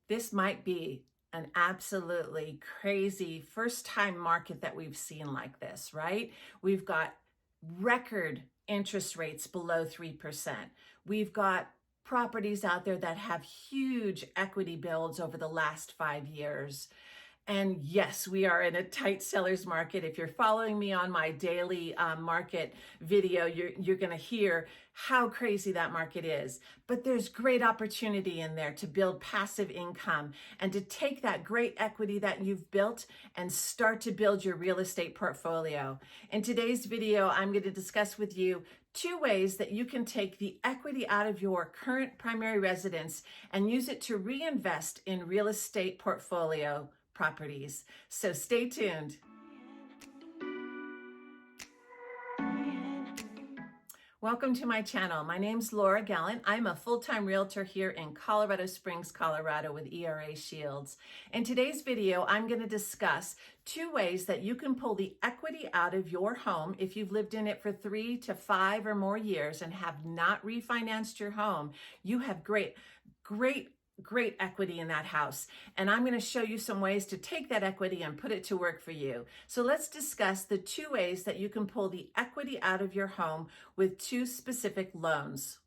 This might be an absolutely crazy first time market that we've seen like this, right? We've got record interest rates below 3%. We've got properties out there that have huge equity builds over the last 5 years. And yes, we are in a tight seller's market. If you're following me on my daily market video, you're going to hear how crazy that market is. But there's great opportunity in there to build passive income and to take that great equity that you've built and start to build your real estate portfolio. In today's video, I'm going to discuss with you 2 ways that you can take the equity out of your current primary residence and use it to reinvest in real estate portfolio properties. So stay tuned. Welcome to my channel. My name's Laura Gallant. I'm a full-time realtor here in Colorado Springs, Colorado with ERA Shields. In today's video, I'm going to discuss 2 ways that you can pull the equity out of your home if you've lived in it for 3 to 5 or more years and have not refinanced your home. You have great equity in that house. And I'm going to show you some ways to take that equity and put it to work for you. So let's discuss the 2 ways that you can pull the equity out of your home with 2 specific loans.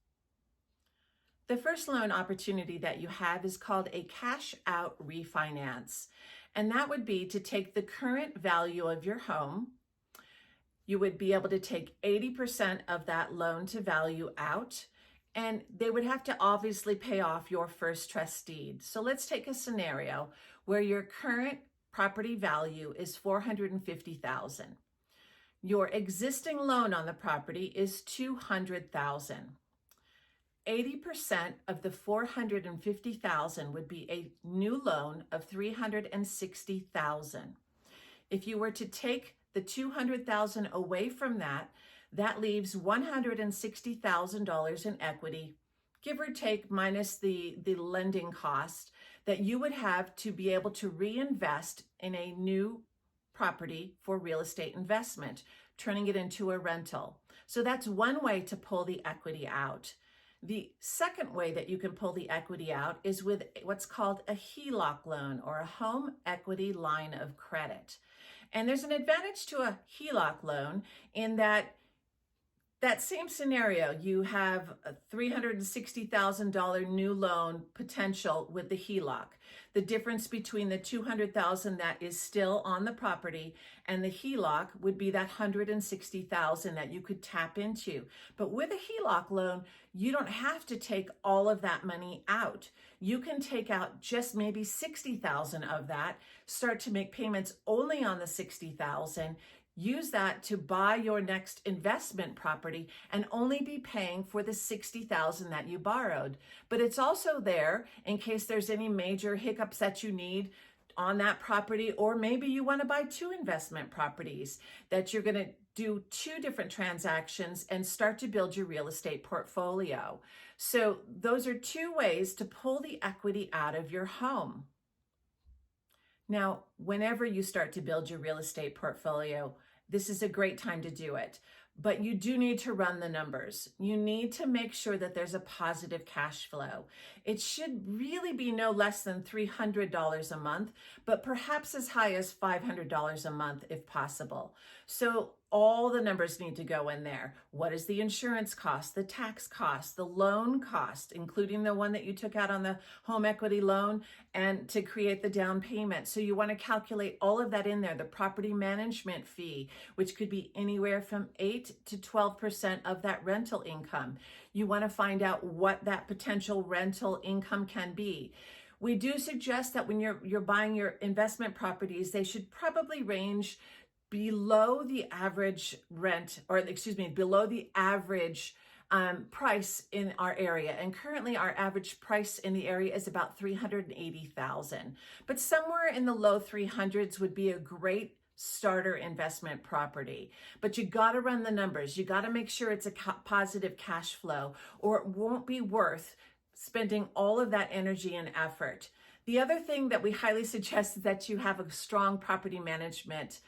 The first loan opportunity that you have is called a cash out refinance. And that would be to take the current value of your home. You would be able to take 80% of that loan to value out. And they would have to obviously pay off your first trust deed. So let's take a scenario where your current property value is $450,000. Your existing loan on the property is $200,000. 80% of the $450,000 would be a new loan of $360,000. If you were to take the $200,000 away from that, that leaves $160,000 in equity, give or take, minus the lending cost that you would have to be able to reinvest in a new property for real estate investment, turning it into a rental. So that's one way to pull the equity out. The second way that you can pull the equity out is with what's called a HELOC loan, or a home equity line of credit. And there's an advantage to a HELOC loan in that same scenario, you have a $360,000 new loan potential with the HELOC. The difference between the $200,000 that is still on the property and the HELOC would be that $160,000 that you could tap into. But with a HELOC loan, you don't have to take all of that money out. You can take out just maybe $60,000 of that, start to make payments only on the $60,000. Use that to buy your next investment property and only be paying for the $60,000 that you borrowed. But it's also there in case there's any major hiccups that you need on that property, or maybe you want to buy 2 investment properties, that you're going to do 2 different transactions and start to build your real estate portfolio. So those are 2 ways to pull the equity out of your home. Now, whenever you start to build your real estate portfolio, this is a great time to do it. But you do need to run the numbers. You need to make sure that there's a positive cash flow. It should really be no less than $300 a month, but perhaps as high as $500 a month if possible. So all the numbers need to go in there. What is the insurance cost, the tax cost, the loan cost, including the one that you took out on the home equity loan, and to create the down payment. So you want to calculate all of that in there. The property management fee, which could be anywhere from 8 to 12% of that rental income. You want to find out what that potential rental income can be. We do suggest that when you're buying your investment properties, they should probably range below the average rent, or below the average price in our area. And currently our average price in the area is about $380,000. But somewhere in the low 300s would be a great starter investment property. But you got to run the numbers. You got to make sure it's a positive cash flow, or it won't be worth spending all of that energy and effort. The other thing that we highly suggest is that you have a strong property management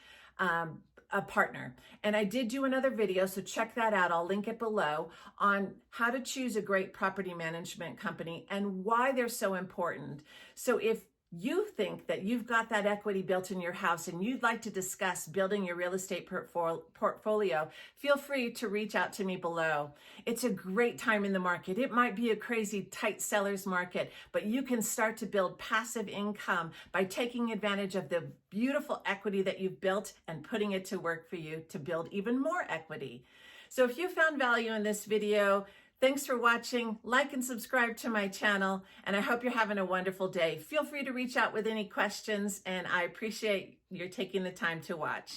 a partner. And I did do another video, so check that out. I'll link it below, on how to choose a great property management company and why they're so important. So if you think that you've got that equity built in your house and you'd like to discuss building your real estate portfolio, feel free to reach out to me below. It's a great time in the market. It might be a crazy tight seller's market, but you can start to build passive income by taking advantage of the beautiful equity that you've built and putting it to work for you to build even more equity. So if you found value in this video, thanks for watching. Like and subscribe to my channel, and I hope you're having a wonderful day. Feel free to reach out with any questions, and I appreciate your taking the time to watch.